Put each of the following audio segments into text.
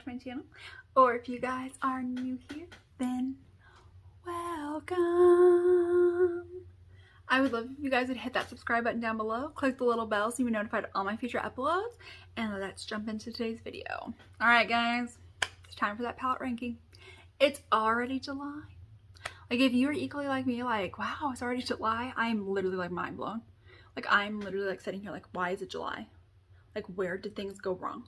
to my channel, or if you guys are new here, then welcome. I would love if you guys would hit that subscribe button down below, click the little bell so you'll be notified of all my future uploads, and let's jump into today's video. Alright guys, it's time for that palette ranking. It's already July. Like, if you are equally like me, like, wow, it's already July, I'm literally like mind blown. Like, I'm literally like sitting here like, why is it July? Like, where did things go wrong?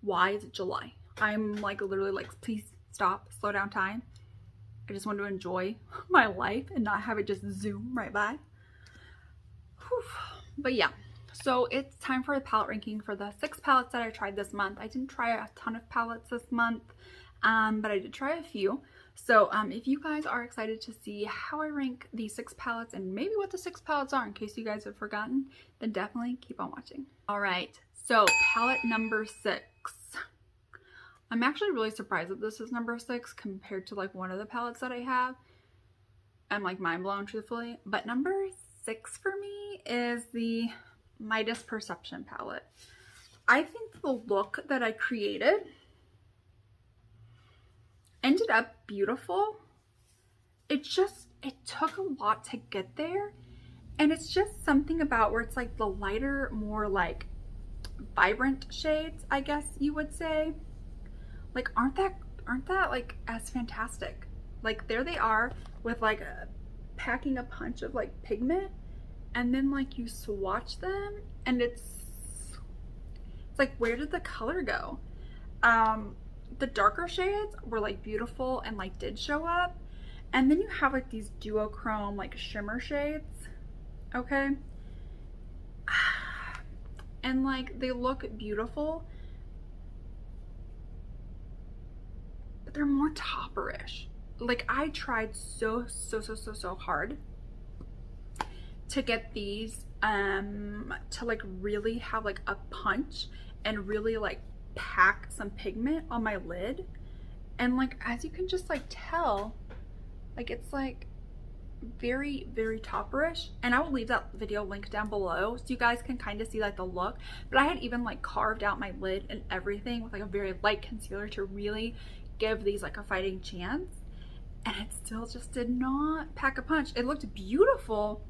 Why is it July? I'm like literally like, please stop, slow down time. I just want to enjoy my life and not have it just zoom right by. Whew. But yeah, so it's time for a palette ranking for the 6 palettes that I tried this month. I didn't try a ton of palettes this month, but I did try a few. So if you guys are excited to see how I rank these 6 palettes and maybe what the 6 palettes are in case you guys have forgotten, then definitely keep on watching. All right, so palette number 6. I'm actually really surprised that this is number 6 compared to like one of the palettes that I have. I'm like mind blown, truthfully. But number 6 for me is the Midas Perception palette. I think the look that I created ended up beautiful. It took a lot to get there. And it's just something about where it's like the lighter, more like vibrant shades, I guess you would say. Like, aren't that like as fantastic? Like, there they are with like packing a punch of like pigment, and then like you swatch them and it's like, where did the color go? The darker shades were like beautiful and like did show up, and then you have like these duochrome like shimmer shades, okay, and like they look beautiful, but they're more topperish. Like, I tried so hard to get these to like really have like a punch and really like pack some pigment on my lid, and like, as you can just like tell, like it's like very topperish, and I will leave that video link down below so you guys can kind of see like the look. But I had even like carved out my lid and everything with like a very light concealer to really give these like a fighting chance, and it still just did not pack a punch. It looked beautiful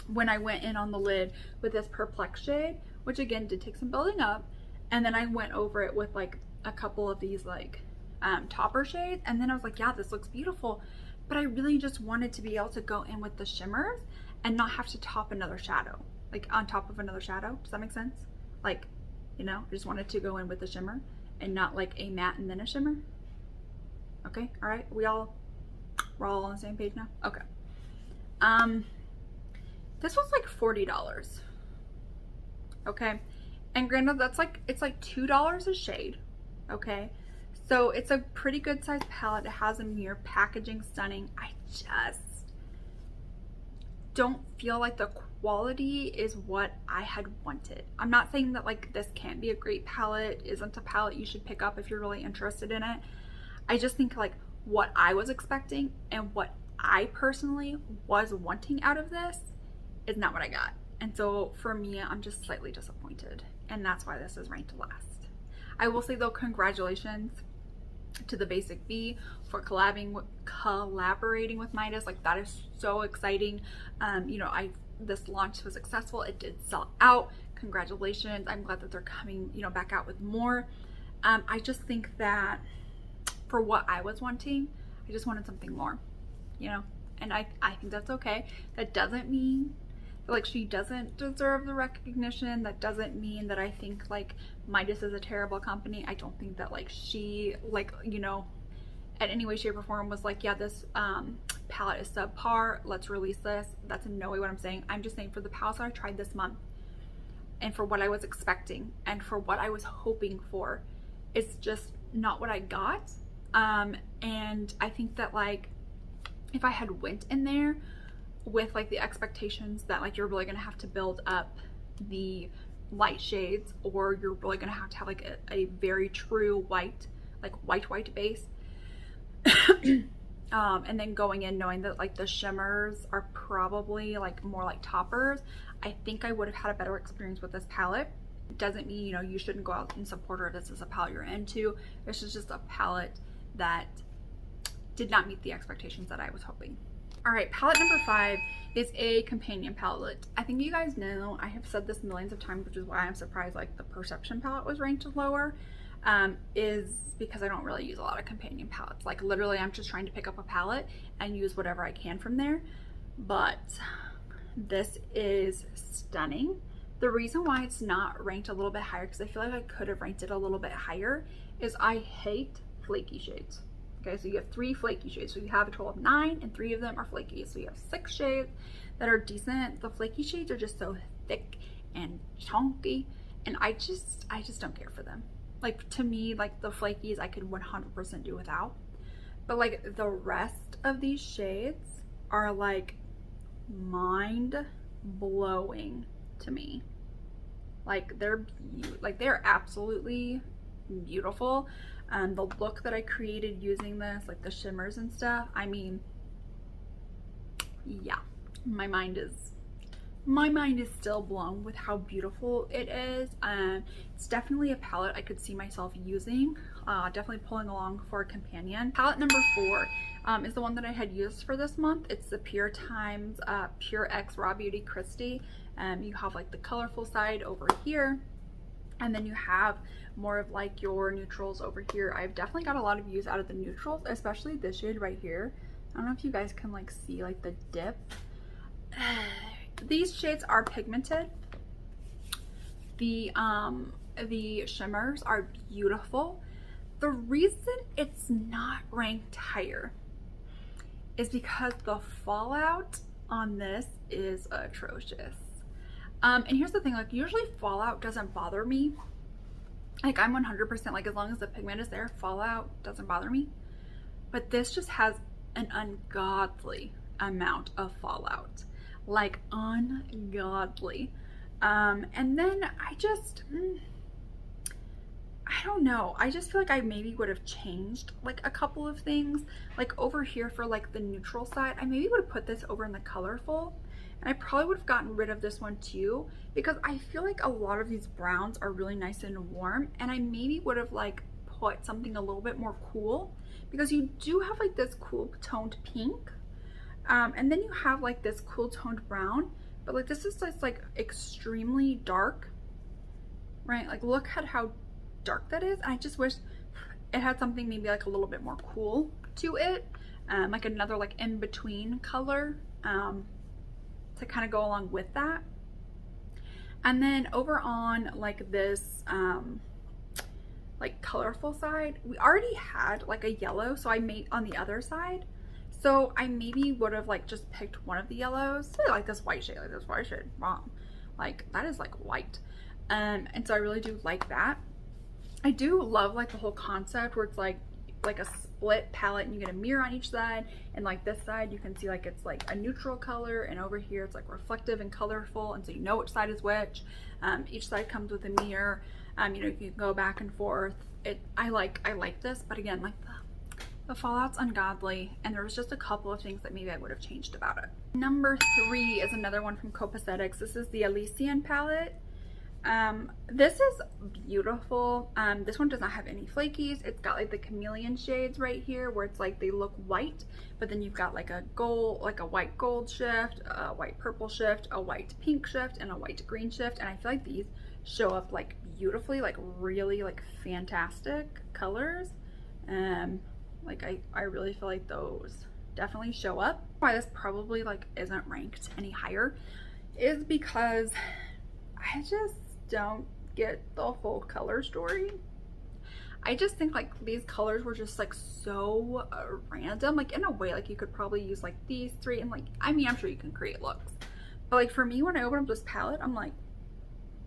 when I went in on the lid with this Perplex shade, which again did take some building up, and then I went over it with like a couple of these like topper shades, and then I was like, yeah, this looks beautiful. But I really just wanted to be able to go in with the shimmers and not have to top another shadow, like on top of another shadow. Does that make sense? Like, you know, I just wanted to go in with the shimmer and not like a matte and then a shimmer. Okay, all right, we're all on the same page now. Okay. This was like $40. Okay, and granted, that's like, it's like $2 a shade. Okay, so it's a pretty good sized palette. It has a mirror, packaging stunning. I just don't feel like the quality is what I had wanted. I'm not saying that like this can't be a great palette, isn't a palette you should pick up if you're really interested in it. I just think like what I was expecting and what I personally was wanting out of this is not what I got. And so for me, I'm just slightly disappointed, and that's why this is ranked last. I will say though, congratulations to the Basic Bee for collaborating with Midas. Like, that is so exciting. You know, this launch was successful. It did sell out. Congratulations. I'm glad that they're coming, you know, back out with more. I just think that for what I was wanting, I just wanted something more, you know, and I think that's okay. That doesn't mean that like she doesn't deserve the recognition. That doesn't mean that I think like Midas is a terrible company. I don't think that like she, like, you know, at any way, shape, or form was like, yeah, this palette is subpar, let's release this. That's in no way what I'm saying. I'm just saying for the palettes that I tried this month and for what I was expecting and for what I was hoping for, it's just not what I got. And I think that like if I had went in there with like the expectations that like you're really gonna have to build up the light shades, or you're really gonna have to have like a very true white, like white base, and then going in knowing that like the shimmers are probably like more like toppers, I think I would have had a better experience with this palette. It doesn't mean, you know, you shouldn't go out and support her if this is a palette you're into. This is just a palette that did not meet the expectations that I was hoping. All right, palette number 5 is a companion palette. I think you guys know, I have said this millions of times, which is why I'm surprised like the Perception palette was ranked lower, is because I don't really use a lot of companion palettes. Like literally I'm just trying to pick up a palette and use whatever I can from there. But this is stunning. The reason why it's not ranked a little bit higher, because I feel like I could have ranked it a little bit higher, is I hate flaky shades. Okay, so you have 3 flaky shades. So you have a total of 9 and 3 of them are flaky. So you have 6 shades that are decent. The flaky shades are just so thick and chunky, and I just don't care for them. Like to me, like the flakies I could 100% do without. But like the rest of these shades are like mind blowing to me. Like they're absolutely beautiful. The look that I created using this, like the shimmers and stuff, I mean, yeah, my mind is still blown with how beautiful it is. It's definitely a palette I could see myself using, definitely pulling along for a companion. Palette number 4 is the one that I had used for this month. It's the Pure Times PURXRBK Raw Beauty Christy. You have like the colorful side over here, and then you have more of like your neutrals over here. I've definitely got a lot of use out of the neutrals, especially this shade right here. I don't know if you guys can like see like the dip. These shades are pigmented. The shimmers are beautiful. The reason it's not ranked higher is because the fallout on this is atrocious. And here's the thing, like usually fallout doesn't bother me. Like I'm 100% like, as long as the pigment is there, fallout doesn't bother me. But this just has an ungodly amount of fallout. Like ungodly. And then I don't know, I just feel like I maybe would have changed like a couple of things. Like over here for like the neutral side, I maybe would have put this over in the colorful, and I probably would have gotten rid of this one too, because I feel like a lot of these browns are really nice and warm, and I maybe would have like put something a little bit more cool, because you do have like this cool toned pink, and then you have like this cool toned brown, but like this is just like extremely dark, right? Like look at how dark that is. I just wish it had something maybe like a little bit more cool to it, like another like in between color to kind of go along with that. And then over on like this like colorful side, we already had like a yellow, so I made on the other side, so I maybe would have like just picked one of the yellows. I like this white shade, wow, like that is like white, and so I really do like that. I do love like the whole concept where it's like a split palette and you get a mirror on each side, and like this side you can see like it's like a neutral color, and over here it's like reflective and colorful, and so you know which side is which. Each side comes with a mirror. You know, you can go back and forth. I like this, but again, like the fallout's ungodly, and there was just a couple of things that maybe I would have changed about it. Number 3 is another one from Copaesthetics. This is the Elysian palette. This is beautiful. This one does not have any flakies. It's got like the chameleon shades right here where it's like they look white, but then you've got like a gold, like a white gold shift, a white purple shift, a white pink shift, and a white green shift. And I feel like these show up like beautifully, like really like fantastic colors. Like I really feel like those definitely show up. Why this probably like isn't ranked any higher is because I just don't get the whole color story. I just think like these colors were just like so random, like in a way like you could probably use like these 3, and like I mean I'm sure you can create looks, but like for me when I open up this palette I'm like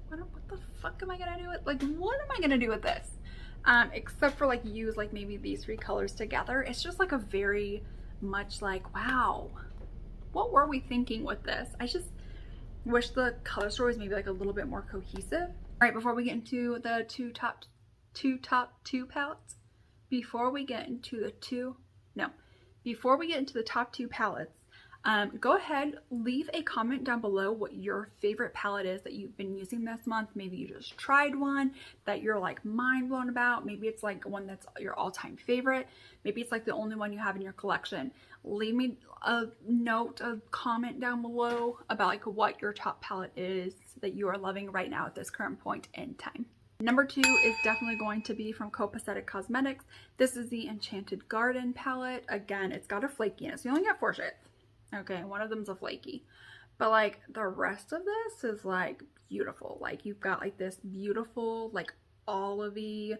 what the fuck am I gonna do with, like what am I gonna do with this, except for like use like maybe these 3 colors together. It's just like a very much like, wow, what were we thinking with this? I just wish the color story was maybe like a little bit more cohesive. All right, before we get into the top two palettes, before we get into the top 2 palettes, Go ahead, leave a comment down below what your favorite palette is that you've been using this month. Maybe you just tried one that you're like mind blown about. Maybe it's like one that's your all-time favorite. Maybe it's like the only one you have in your collection. Leave me a note, a comment down below about like what your top palette is that you are loving right now at this current point in time. Number 2 is definitely going to be from Copacetic Cosmetics. This is the Enchanted Garden palette. Again, it's got a flaky in it, so you only got 4 shades. Okay, one of them's a flaky. But like the rest of this is like beautiful. Like you've got like this beautiful like olivey,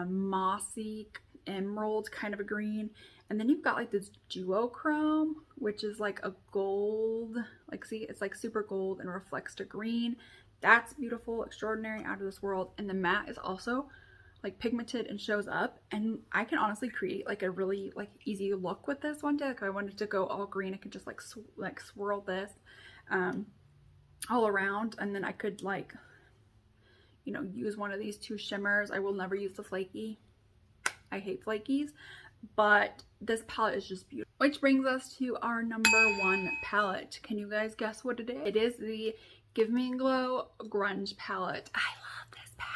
mossy, emerald kind of a green. And then you've got like this duochrome, which is like a gold. Like see, it's like super gold and reflects to green. That's beautiful, extraordinary, out of this world. And the matte is also like pigmented and shows up. And I can honestly create like a really like easy look with this one day. Like if I wanted to go all green, I could just like swirl this all around. And then I could like, you know, use one of these 2 shimmers. I will never use the flaky. I hate flakies. But this palette is just beautiful. Which brings us to our number 1 palette. Can you guys guess what it is? It is the Give Me Glow Grunge palette. I love this palette.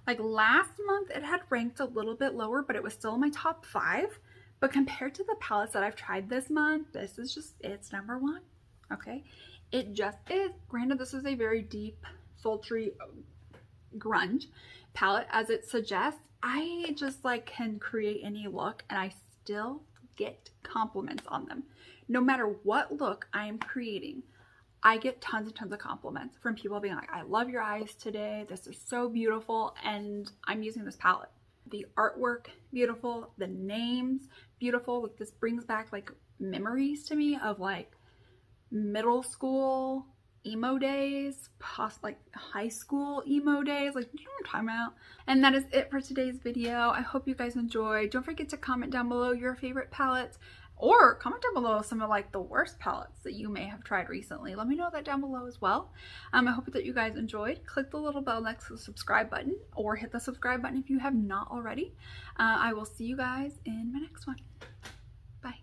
Like last month it had ranked a little bit lower, but it was still in my top 5. But compared to the palettes that I've tried this month, this is just, it's number 1. Okay, it just is. Granted, this is a very deep, sultry grunge palette as it suggests. I just like can create any look and I still get compliments on them. No matter what look I am creating, I get tons and tons of compliments from people being like, I love your eyes today. This is so beautiful. And I'm using this palette. The artwork, beautiful. The names, beautiful. Like this brings back like memories to me of like middle school emo days, like high school emo days, like you know what I'm talking about. And that is it for today's video. I hope you guys enjoyed. Don't forget to comment down below your favorite palettes, or comment down below some of like the worst palettes that you may have tried recently. Let me know that down below as well. I hope that you guys enjoyed. Click the little bell next to the subscribe button, or hit the subscribe button if you have not already. I will see you guys in my next one.